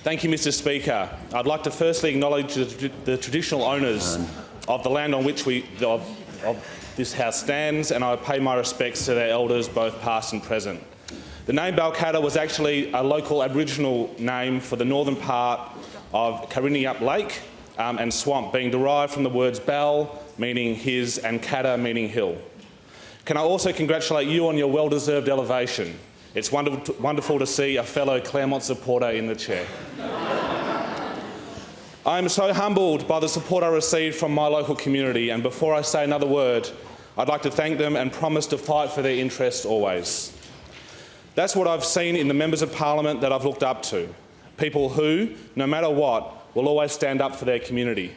Thank you, Mr. Speaker. I'd like to firstly acknowledge the traditional owners of the land on which this House stands, and I pay my respects to their elders, both past and present. The name Balcatta was actually a local Aboriginal name for the northern part of Karrinyup Lake and swamp, being derived from the words Bal, meaning his, and Katta, meaning hill. Can I also congratulate you on your well-deserved elevation? It's wonderful to see a fellow Claremont supporter in the chair. I am so humbled by the support I received from my local community, and before I say another word, I'd like to thank them and promise to fight for their interests always. That's what I've seen in the members of Parliament that I've looked up to. People who, no matter what, will always stand up for their community.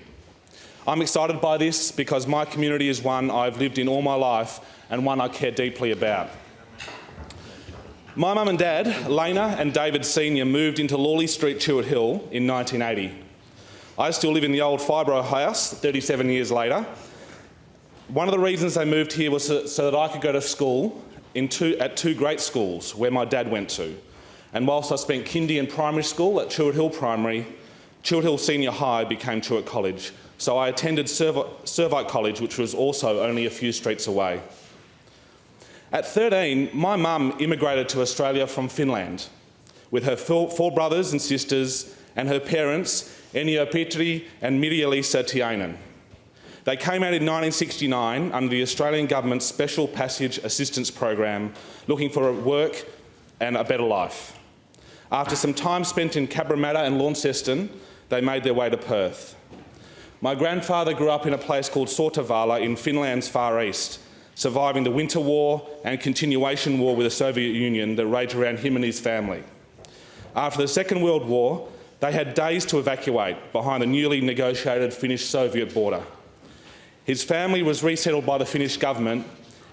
I'm excited by this because my community is one I've lived in all my life and one I care deeply about. My mum and dad, Lena and David Sr., moved into Lawley Street, Chewett Hill in 1980. I still live in the old Fibro house 37 years later. One of the reasons they moved here was so that I could go to school at two great schools where my dad went to. And whilst I spent kindy and primary school at Chewett Hill Primary, Chewett Hill Senior High became Chewett College. So I attended Servite College, which was also only a few streets away. At 13, my mum immigrated to Australia from Finland with her four brothers and sisters and her parents, Ennio Petri and Mirja-Liisa Tiainen. They came out in 1969 under the Australian Government's Special Passage Assistance Program, looking for work and a better life. After some time spent in Cabramatta and Launceston, they made their way to Perth. My grandfather grew up in a place called Sortavala in Finland's far east, surviving the Winter War and continuation war with the Soviet Union that raged around him and his family. After the Second World War, they had days to evacuate behind the newly negotiated Finnish-Soviet border. His family was resettled by the Finnish government,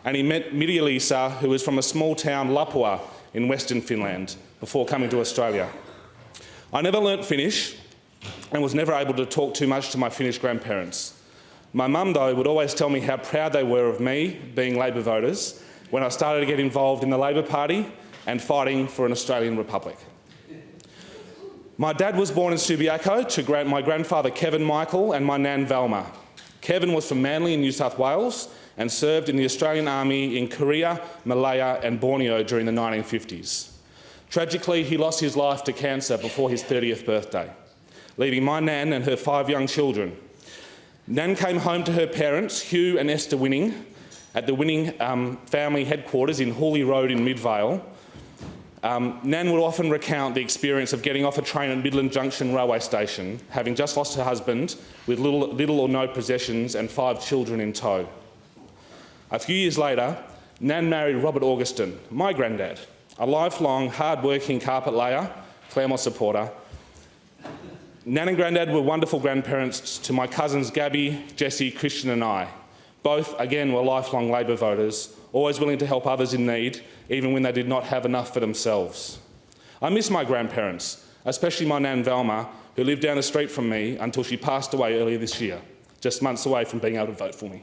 and he met Mirja-Liisa, who was from a small town, Lapua, in Western Finland, before coming to Australia. I never learnt Finnish and was never able to talk too much to my Finnish grandparents. My mum, though, would always tell me how proud they were of me, being Labor voters, when I started to get involved in the Labor Party and fighting for an Australian Republic. My dad was born in Subiaco to my grandfather Kevin Michael and my nan Velma. Kevin was from Manly in New South Wales and served in the Australian Army in Korea, Malaya and Borneo during the 1950s. Tragically, he lost his life to cancer before his 30th birthday, leaving my nan and her 5 young children. Nan came home to her parents, Hugh and Esther Winning, at the Winning family headquarters in Hawley Road in Midvale. Nan would often recount the experience of getting off a train at Midland Junction railway station, having just lost her husband with little or no possessions and 5 children in tow. A few years later, Nan married Robert Augustin, my granddad, a lifelong, hard-working carpet layer, Claremont supporter. Nan and Grandad were wonderful grandparents to my cousins Gabby, Jessie, Christian and I. Both, again, were lifelong Labor voters, always willing to help others in need, even when they did not have enough for themselves. I miss my grandparents, especially my nan Velma, who lived down the street from me until she passed away earlier this year, just months away from being able to vote for me.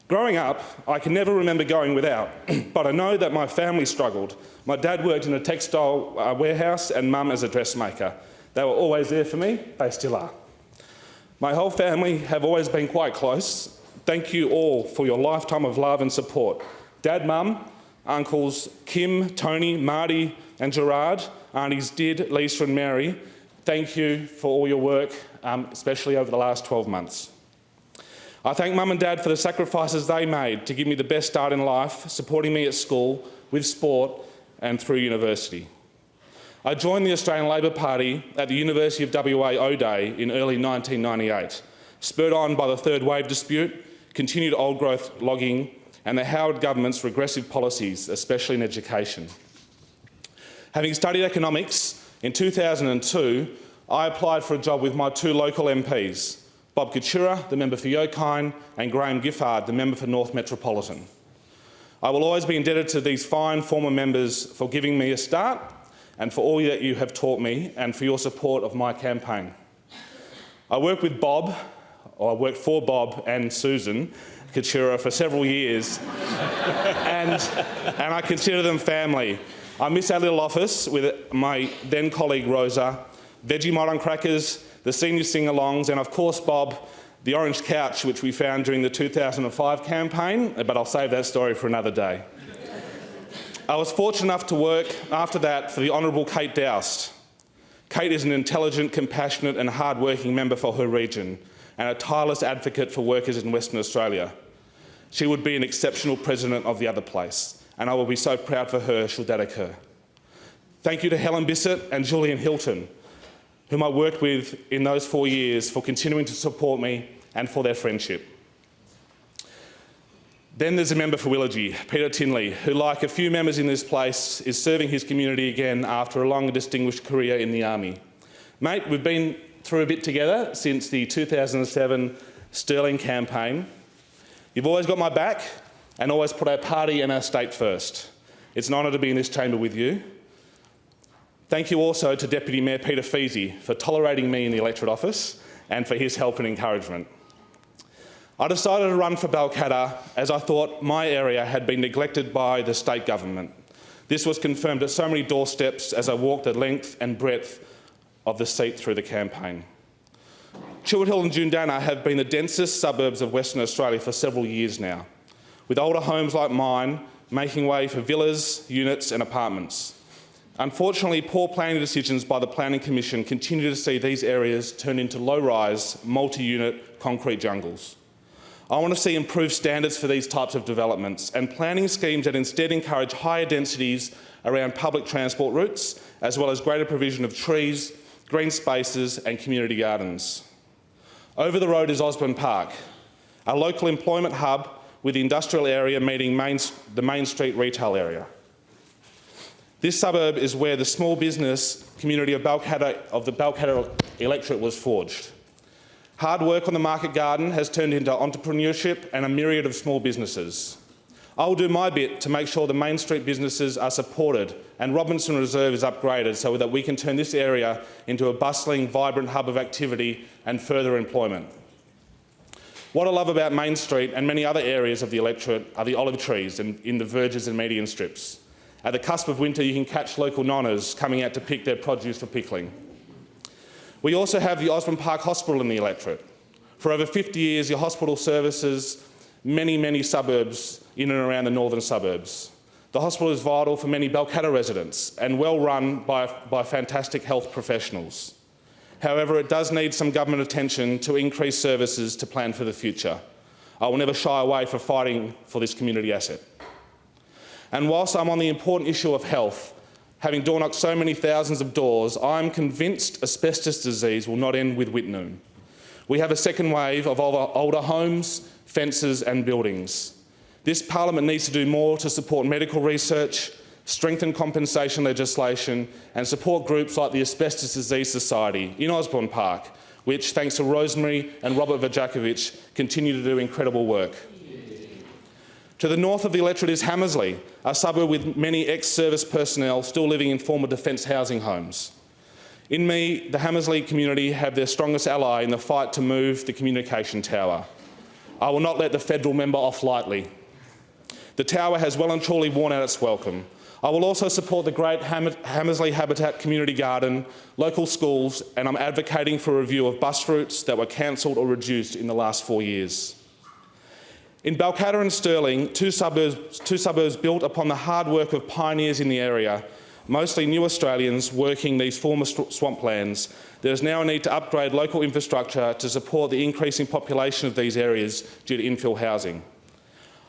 Growing up, I can never remember going without, but I know that my family struggled. My dad worked in a textile warehouse and mum as a dressmaker. They were always there for me, they still are. My whole family have always been quite close. Thank you all for your lifetime of love and support. Dad, Mum, uncles Kim, Tony, Marty and Gerard, aunties Did, Lisa and Mary, thank you for all your work, especially over the last 12 months. I thank Mum and Dad for the sacrifices they made to give me the best start in life, supporting me at school, with sport and through university. I joined the Australian Labor Party at the University of WA O'Day in early 1998, spurred on by the third wave dispute, continued old growth logging and the Howard government's regressive policies, especially in education. Having studied economics, in 2002, I applied for a job with my 2 local MPs, Bob Coutura, the member for Yokine, and Graham Giffard, the member for North Metropolitan. I will always be indebted to these fine former members for giving me a start and for all that you have taught me and for your support of my campaign. I worked for Bob and Susan Coutura for several years and I consider them family. I miss our little office with my then colleague Rosa, Vegemite on crackers, the senior sing-alongs, and of course Bob, the orange couch which we found during the 2005 campaign, but I'll save that story for another day. I was fortunate enough to work after that for the Honourable Kate Doust. Kate is an intelligent, compassionate and hard-working member for her region and a tireless advocate for workers in Western Australia. She would be an exceptional president of the other place, and I will be so proud for her should that occur. Thank you to Helen Bissett and Julian Hilton, whom I worked with in those 4 years, for continuing to support me and for their friendship. Then there's a member for Willagee, Peter Tinley, who, like a few members in this place, is serving his community again after a long and distinguished career in the Army. Mate, we've been through a bit together since the 2007 Stirling campaign. You've always got my back and always put our party and our state first. It's an honour to be in this chamber with you. Thank you also to Deputy Mayor Peter Feasey for tolerating me in the electorate office and for his help and encouragement. I decided to run for Balcatta as I thought my area had been neglected by the state government. This was confirmed at so many doorsteps as I walked the length and breadth of the seat through the campaign. Chilwell Hill and Jundana have been the densest suburbs of Western Australia for several years now, with older homes like mine making way for villas, units and apartments. Unfortunately, poor planning decisions by the Planning Commission continue to see these areas turn into low-rise, multi-unit concrete jungles. I want to see improved standards for these types of developments and planning schemes that instead encourage higher densities around public transport routes, as well as greater provision of trees, green spaces and community gardens. Over the road is Osborne Park, a local employment hub with the industrial area meeting the Main Street retail area. This suburb is where the small business community of the Balcatta electorate was forged. Hard work on the market garden has turned into entrepreneurship and a myriad of small businesses. I will do my bit to make sure the Main Street businesses are supported and Robinson Reserve is upgraded so that we can turn this area into a bustling, vibrant hub of activity and further employment. What I love about Main Street and many other areas of the electorate are the olive trees in the verges and median strips. At the cusp of winter, you can catch local nonners coming out to pick their produce for pickling. We also have the Osborne Park Hospital in the electorate. For over 50 years, the hospital services many suburbs in and around the northern suburbs. The hospital is vital for many Balcatta residents and well run by fantastic health professionals. However, it does need some government attention to increase services to plan for the future. I will never shy away from fighting for this community asset. And whilst I'm on the important issue of health, having door-knocked so many thousands of doors, I'm convinced asbestos disease will not end with Whitnoon. We have a second wave of older homes, fences and buildings. This parliament needs to do more to support medical research, strengthen compensation legislation and support groups like the Asbestos Disease Society in Osborne Park, which, thanks to Rosemary and Robert Vajakovic, continue to do incredible work. To the north of the electorate is Hammersley, a suburb with many ex-service personnel still living in former Defence housing homes. In me, the Hammersley community have their strongest ally in the fight to move the communication tower. I will not let the federal member off lightly. The tower has well and truly worn out its welcome. I will also support the great Hammersley Habitat Community Garden, local schools, and I'm advocating for a review of bus routes that were cancelled or reduced in the last 4 years. In Balcatta and Stirling, two suburbs built upon the hard work of pioneers in the area, mostly new Australians working these former swamplands, there is now a need to upgrade local infrastructure to support the increasing population of these areas due to infill housing.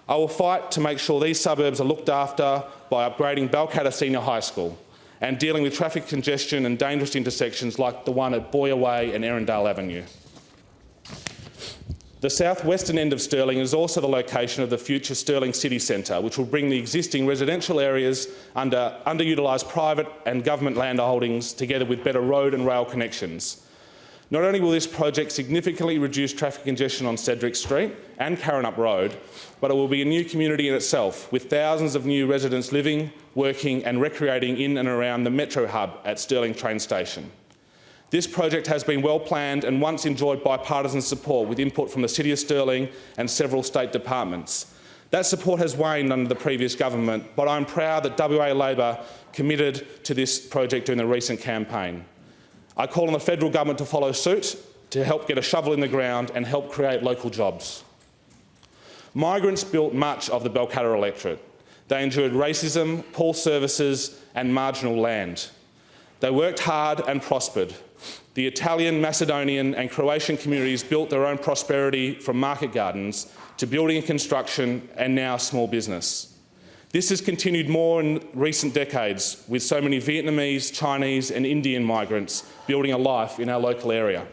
I will fight to make sure these suburbs are looked after by upgrading Balcatta Senior High School and dealing with traffic congestion and dangerous intersections like the one at Boyer Way and Erindale Avenue. The southwestern end of Stirling is also the location of the future Stirling City Centre, which will bring the existing residential areas under underutilised private and government land holdings together with better road and rail connections. Not only will this project significantly reduce traffic congestion on Cedric Street and Karrinyup Road, but it will be a new community in itself, with thousands of new residents living, working and recreating in and around the metro hub at Stirling train station. This project has been well planned and once enjoyed bipartisan support with input from the City of Stirling and several state departments. That support has waned under the previous government, but I'm proud that WA Labor committed to this project during the recent campaign. I call on the federal government to follow suit, to help get a shovel in the ground and help create local jobs. Migrants built much of the Balcatta electorate. They endured racism, poor services and marginal land. They worked hard and prospered. The Italian, Macedonian and Croatian communities built their own prosperity from market gardens to building and construction and now small business. This has continued more in recent decades with so many Vietnamese, Chinese and Indian migrants building a life in our local area.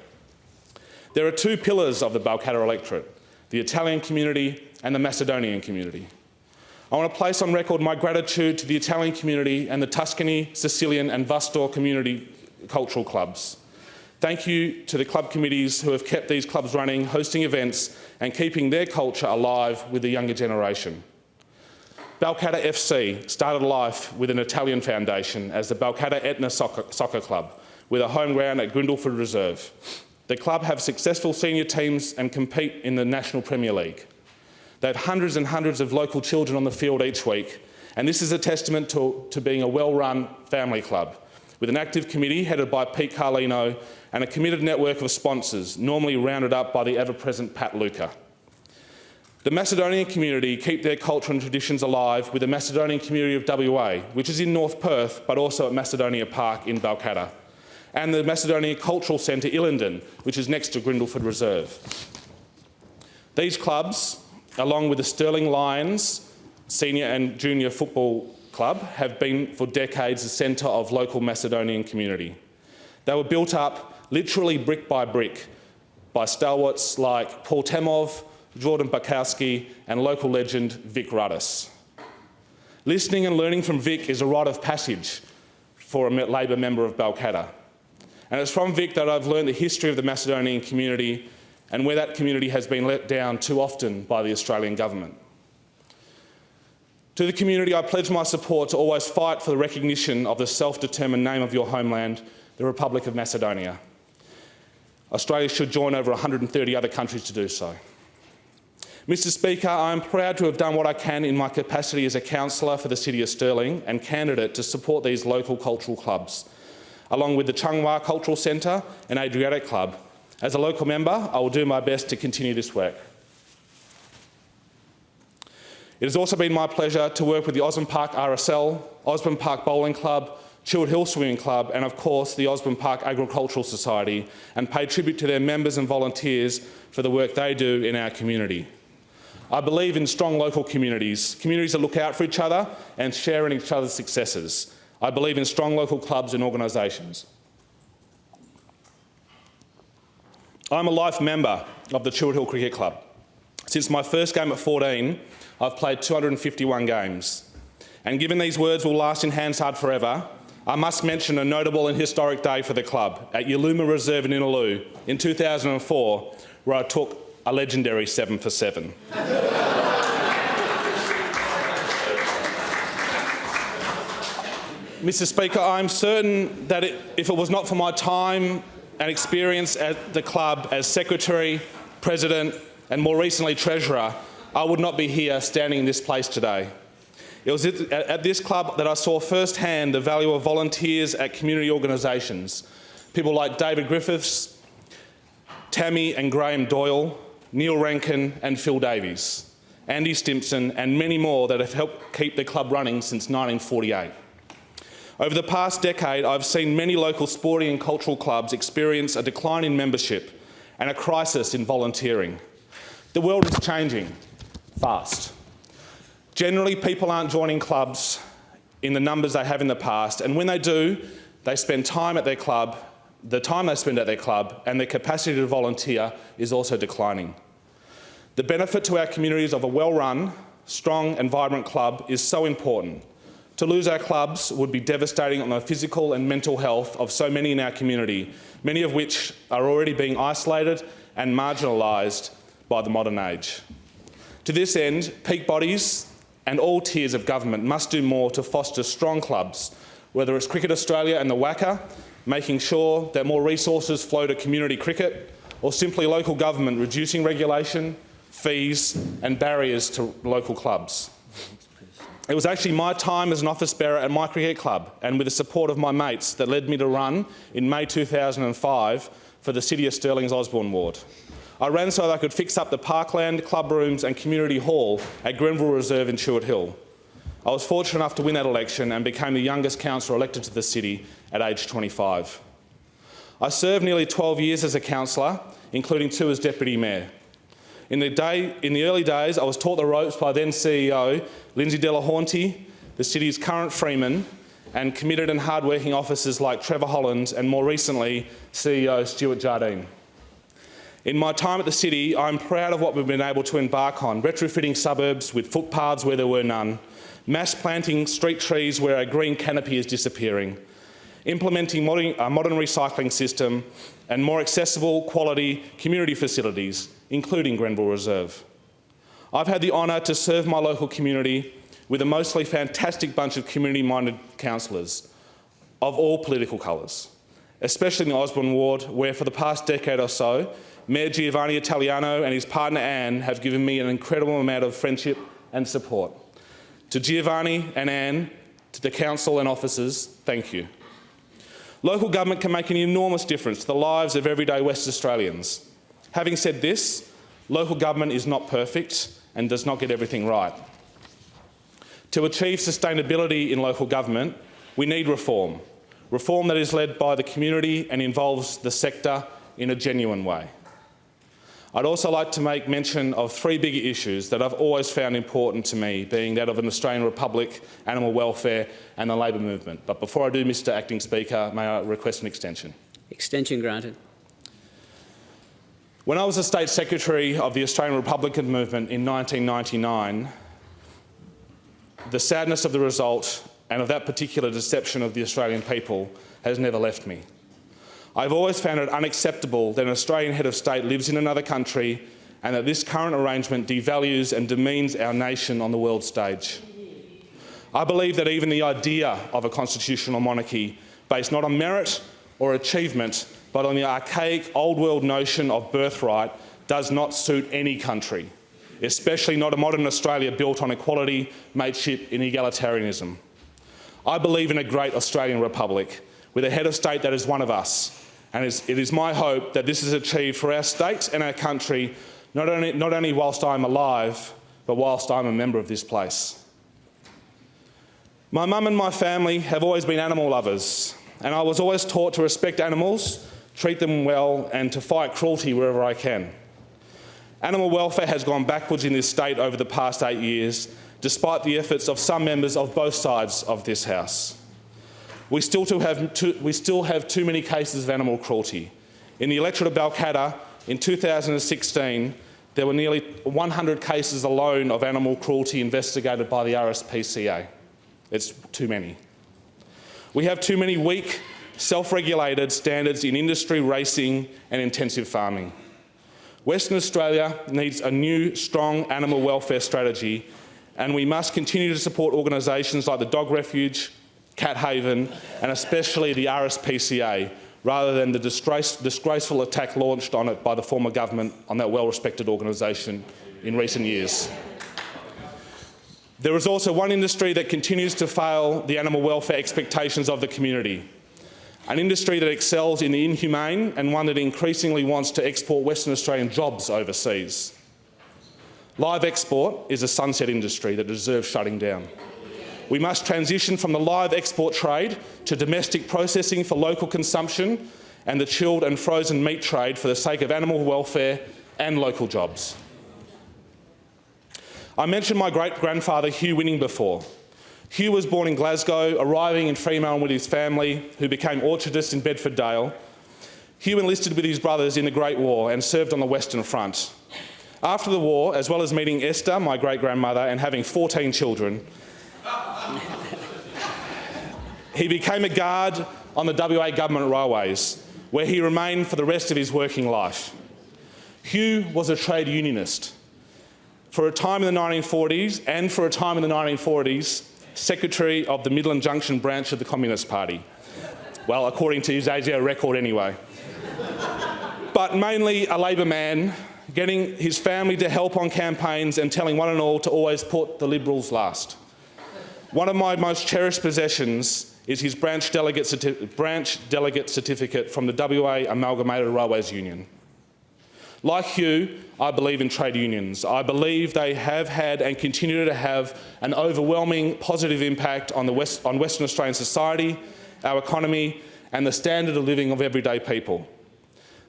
There are two pillars of the Balcatta electorate, the Italian community and the Macedonian community. I want to place on record my gratitude to the Italian community and the Tuscany, Sicilian and Vostok community cultural clubs. Thank you to the club committees who have kept these clubs running, hosting events and keeping their culture alive with the younger generation. Balcatta FC started life with an Italian foundation as the Balcatta Etna Soccer Club, with a home ground at Grindleford Reserve. The club have successful senior teams and compete in the National Premier League. They have hundreds and hundreds of local children on the field each week, and this is a testament to being a well-run family club, with an active committee headed by Pete Carlino and a committed network of sponsors, normally rounded up by the ever-present Pat Luca. The Macedonian community keep their culture and traditions alive with the Macedonian community of WA, which is in North Perth, but also at Macedonia Park in Balcatta, and the Macedonian Cultural Centre Illendon, which is next to Grindleford Reserve. These clubs, along with the Stirling Lions Senior and Junior Football Club, have been for decades the centre of local Macedonian community. They were built up literally brick by stalwarts like Paul Temov, Jordan Bukowski and local legend Vic Ruddis. Listening and learning from Vic is a rite of passage for a Labor member of Balcatta. And it's from Vic that I've learned the history of the Macedonian community and where that community has been let down too often by the Australian government. To the community, I pledge my support to always fight for the recognition of the self-determined name of your homeland, the Republic of Macedonia. Australia should join over 130 other countries to do so. Mr Speaker, I am proud to have done what I can in my capacity as a councillor for the City of Stirling and candidate to support these local cultural clubs, along with the Chungwa Cultural Centre and Adriatic Club. As a local member, I will do my best to continue this work. It has also been my pleasure to work with the Osborne Park RSL, Osborne Park Bowling Club, Chilwell Hill Swimming Club and of course the Osborne Park Agricultural Society and pay tribute to their members and volunteers for the work they do in our community. I believe in strong local communities, communities that look out for each other and share in each other's successes. I believe in strong local clubs and organisations. I'm a life member of the Chilwell Hill Cricket Club. Since my first game at 14, I've played 251 games. And given these words will last in Hansard forever, I must mention a notable and historic day for the club at Yaluma Reserve in Inaugural in 2004, where I took a legendary 7 for 7. Mr Speaker, I'm certain that if it was not for my time and experience at the club as Secretary, President and more recently Treasurer, I would not be here standing in this place today. It was at this club that I saw firsthand the value of volunteers at community organisations. People like David Griffiths, Tammy and Graham Doyle, Neil Rankin and Phil Davies, Andy Stimpson and many more that have helped keep the club running since 1948. Over the past decade, I've seen many local sporting and cultural clubs experience a decline in membership and a crisis in volunteering. The world is changing fast. Generally, people aren't joining clubs in the numbers they have in the past, and when they do, they spend time at their club. The time they spend at their club and their capacity to volunteer is also declining. The benefit to our communities of a well-run, strong and vibrant club is so important. To lose our clubs would be devastating on the physical and mental health of so many in our community, many of which are already being isolated and marginalised by the modern age. To this end, peak bodies and all tiers of government must do more to foster strong clubs, whether it's Cricket Australia and the WACA, making sure that more resources flow to community cricket, or simply local government reducing regulation, fees and barriers to local clubs. It was actually my time as an office bearer at my cricket club and with the support of my mates that led me to run in May 2005 for the City of Stirling's Osborne ward. I ran so that I could fix up the parkland, club rooms and community hall at Grenville Reserve in Chewett Hill. I was fortunate enough to win that election and became the youngest councillor elected to the city at age 25. I served nearly 12 years as a councillor, including 2 as Deputy Mayor. In the early days, I was taught the ropes by then CEO Lindsay Delahunty, the city's current Freeman, and committed and hard-working officers like Trevor Holland and more recently, CEO Stuart Jardine. In my time at the city, I'm proud of what we've been able to embark on, retrofitting suburbs with footpaths where there were none, mass planting street trees where a green canopy is disappearing, implementing a modern recycling system and more accessible, quality community facilities, including Grenville Reserve. I've had the honour to serve my local community with a mostly fantastic bunch of community-minded councillors of all political colours, especially in the Osborne ward, where for the past decade or so, Mayor Giovanni Italiano and his partner Anne have given me an incredible amount of friendship and support. To Giovanni and Anne, to the council and officers, thank you. Local government can make an enormous difference to the lives of everyday West Australians. Having said this, local government is not perfect and does not get everything right. To achieve sustainability in local government, we need reform. Reform that is led by the community and involves the sector in a genuine way. I'd also like to make mention of 3 bigger issues that I've always found important to me, being that of an Australian Republic, animal welfare and the Labor movement. But before I do, Mr Acting Speaker, may I request an extension? Extension granted. When I was the State Secretary of the Australian Republican movement in 1999, the sadness of the result and of that particular deception of the Australian people has never left me. I've always found it unacceptable that an Australian head of state lives in another country and that this current arrangement devalues and demeans our nation on the world stage. I believe that even the idea of a constitutional monarchy based not on merit or achievement but on the archaic old world notion of birthright does not suit any country, especially not a modern Australia built on equality, mateship and egalitarianism. I believe in a great Australian Republic with a head of state that is one of us. And it is my hope that this is achieved for our state and our country, not only whilst I'm alive, but whilst I'm a member of this place. My mum and my family have always been animal lovers, and I was always taught to respect animals, treat them well, and to fight cruelty wherever I can. Animal welfare has gone backwards in this state over the past 8 years, despite the efforts of some members of both sides of this House. We still have too many cases of animal cruelty. In the electorate of Balcatta in 2016, there were nearly 100 cases alone of animal cruelty investigated by the RSPCA. It's too many. We have too many weak, self-regulated standards in industry, racing and intensive farming. Western Australia needs a new, strong animal welfare strategy, and we must continue to support organisations like the Dog Refuge, Cat Haven and especially the RSPCA, rather than the disgraceful attack launched on it by the former government on that well-respected organisation in recent years. There is also one industry that continues to fail the animal welfare expectations of the community, an industry that excels in the inhumane and one that increasingly wants to export Western Australian jobs overseas. Live export is a sunset industry that deserves shutting down. We must transition from the live export trade to domestic processing for local consumption and the chilled and frozen meat trade for the sake of animal welfare and local jobs. I mentioned my great-grandfather Hugh Winning before. Hugh was born in Glasgow, arriving in Fremantle with his family, who became orchardists in Bedfordale. Hugh enlisted with his brothers in the Great War and served on the Western Front. After the war, as well as meeting Esther, my great-grandmother, and having 14 children, he became a guard on the WA government railways, where he remained for the rest of his working life. Hugh was a trade unionist. For a time in the 1940s, and for a time in the 1940s, Secretary of the Midland Junction branch of the Communist Party. Well, according to his ASIO record anyway. But mainly a Labor man, getting his family to help on campaigns and telling one and all to always put the Liberals last. One of my most cherished possessions is his branch delegate certificate from the WA Amalgamated Railways Union. Like Hugh, I believe in trade unions. I believe they have had and continue to have an overwhelming positive impact on Western Australian society, our economy, and the standard of living of everyday people.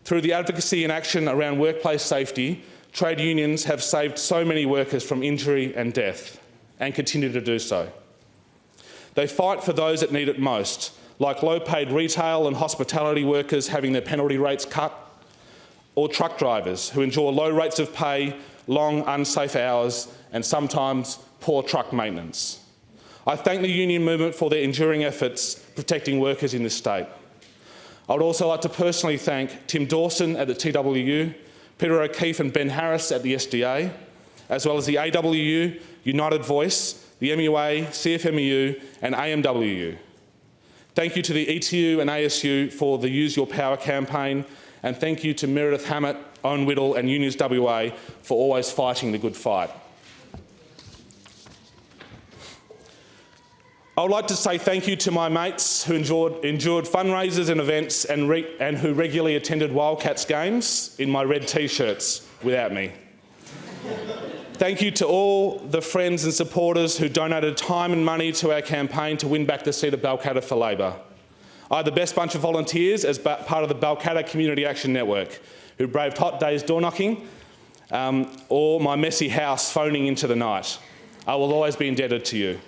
Through the advocacy and action around workplace safety, trade unions have saved so many workers from injury and death, and continue to do so. They fight for those that need it most, like low-paid retail and hospitality workers having their penalty rates cut, or truck drivers who endure low rates of pay, long unsafe hours, and sometimes poor truck maintenance. I thank the union movement for their enduring efforts protecting workers in this state. I would also like to personally thank Tim Dawson at the TWU, Peter O'Keefe and Ben Harris at the SDA, as well as the AWU, United Voice, the MUA, CFMEU and AMWU. Thank you to the ETU and ASU for the Use Your Power campaign, and thank you to Meredith Hammett, Owen Whittle and Unions WA for always fighting the good fight. I would like to say thank you to my mates who endured fundraisers and events and who regularly attended Wildcats games in my red t-shirts without me. Thank you to all the friends and supporters who donated time and money to our campaign to win back the seat of Balcatta for Labor. I had the best bunch of volunteers as part of the Balcatta Community Action Network who braved hot days door knocking or my messy house phoning into the night. I will always be indebted to you.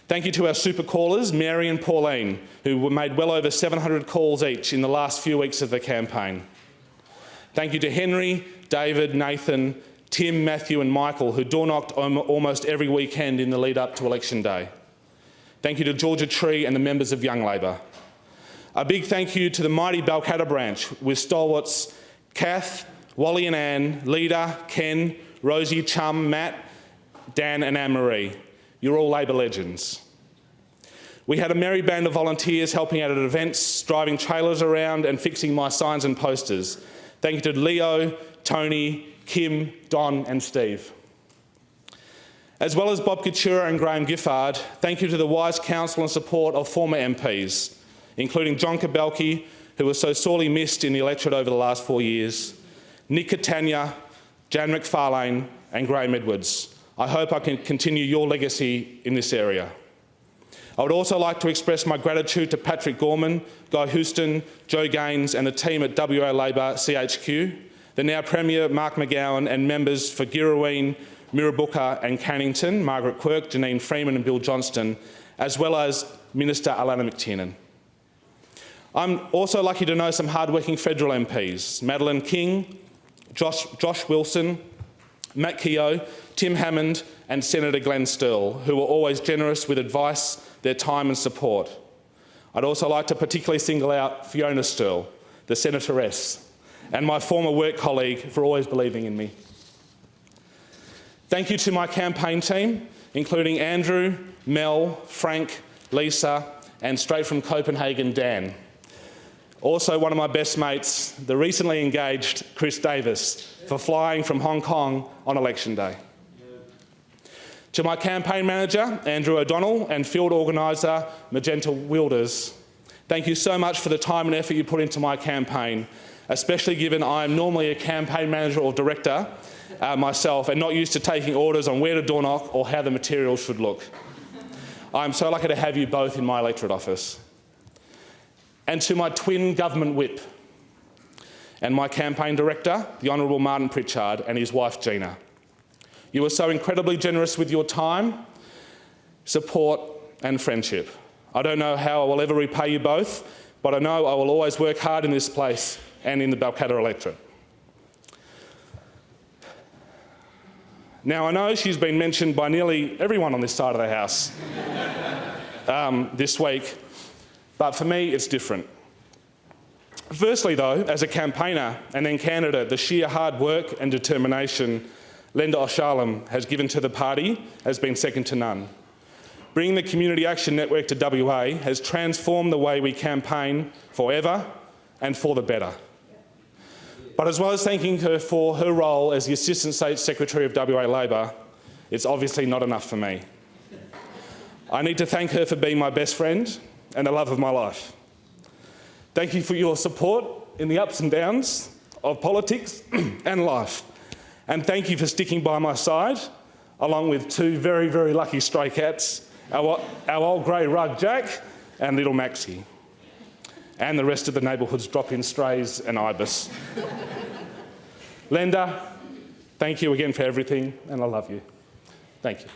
Thank you to our super callers, Mary and Pauline, who made well over 700 calls each in the last few weeks of the campaign. Thank you to Henry, David, Nathan, Tim, Matthew and Michael, who door-knocked almost every weekend in the lead up to election day. Thank you to Georgia Tree and the members of Young Labor. A big thank you to the mighty Balcatta branch with stalwarts Kath, Wally and Anne, Lida, Ken, Rosie, Chum, Matt, Dan and Anne-Marie. You're all Labor legends. We had a merry band of volunteers helping out at events, driving trailers around and fixing my signs and posters. Thank you to Leo, Tony, Kim, Don and Steve. As well as Bob Couture and Graham Giffard, thank you to the wise counsel and support of former MPs, including John Kabelke, who was so sorely missed in the electorate over the last 4 years, Nick Catania, Jan McFarlane and Graham Edwards. I hope I can continue your legacy in this area. I would also like to express my gratitude to Patrick Gorman, Guy Houston, Joe Gaines and the team at WA Labor CHQ, the now Premier Mark McGowan and members for Girraween, Mirrabooka and Cannington, Margaret Quirk, Janine Freeman and Bill Johnston, as well as Minister Alana McTiernan. I'm also lucky to know some hard-working federal MPs, Madeleine King, Josh Wilson, Matt Keogh, Tim Hammond and Senator Glenn Stirl, who were always generous with advice, their time and support. I'd also like to particularly single out Fiona Stirl, the Senatoress, and my former work colleague for always believing in me. Thank you to my campaign team, including Andrew, Mel, Frank, Lisa, and straight from Copenhagen, Dan. Also one of my best mates, the recently engaged Chris Davis, for flying from Hong Kong on election day. To my campaign manager, Andrew O'Donnell, and field organiser, Magenta Wilders, thank you so much for the time and effort you put into my campaign, especially given I am normally a campaign manager or director myself and not used to taking orders on where to door knock or how the materials should look. I'm so lucky to have you both in my electorate office. And to my twin government whip and my campaign director, the Honourable Martin Pritchard and his wife Gina. You were so incredibly generous with your time, support and friendship. I don't know how I will ever repay you both, but I know I will always work hard in this place and in the Balcatta electorate. Now I know she's been mentioned by nearly everyone on this side of the house this week, but for me it's different. Firstly though, as a campaigner and then candidate, the sheer hard work and determination Linda O'Shalem has given to the party has been second to none. Bringing the Community Action Network to WA has transformed the way we campaign forever and for the better. But as well as thanking her for her role as the Assistant State Secretary of WA Labor, it's obviously not enough for me. I need to thank her for being my best friend and the love of my life. Thank you for your support in the ups and downs of politics and life. And thank you for sticking by my side, along with two very, very lucky stray cats, our old grey rug Jack and little Maxie, and the rest of the neighbourhood's drop-in strays and ibis. Linda, thank you again for everything, and I love you. Thank you.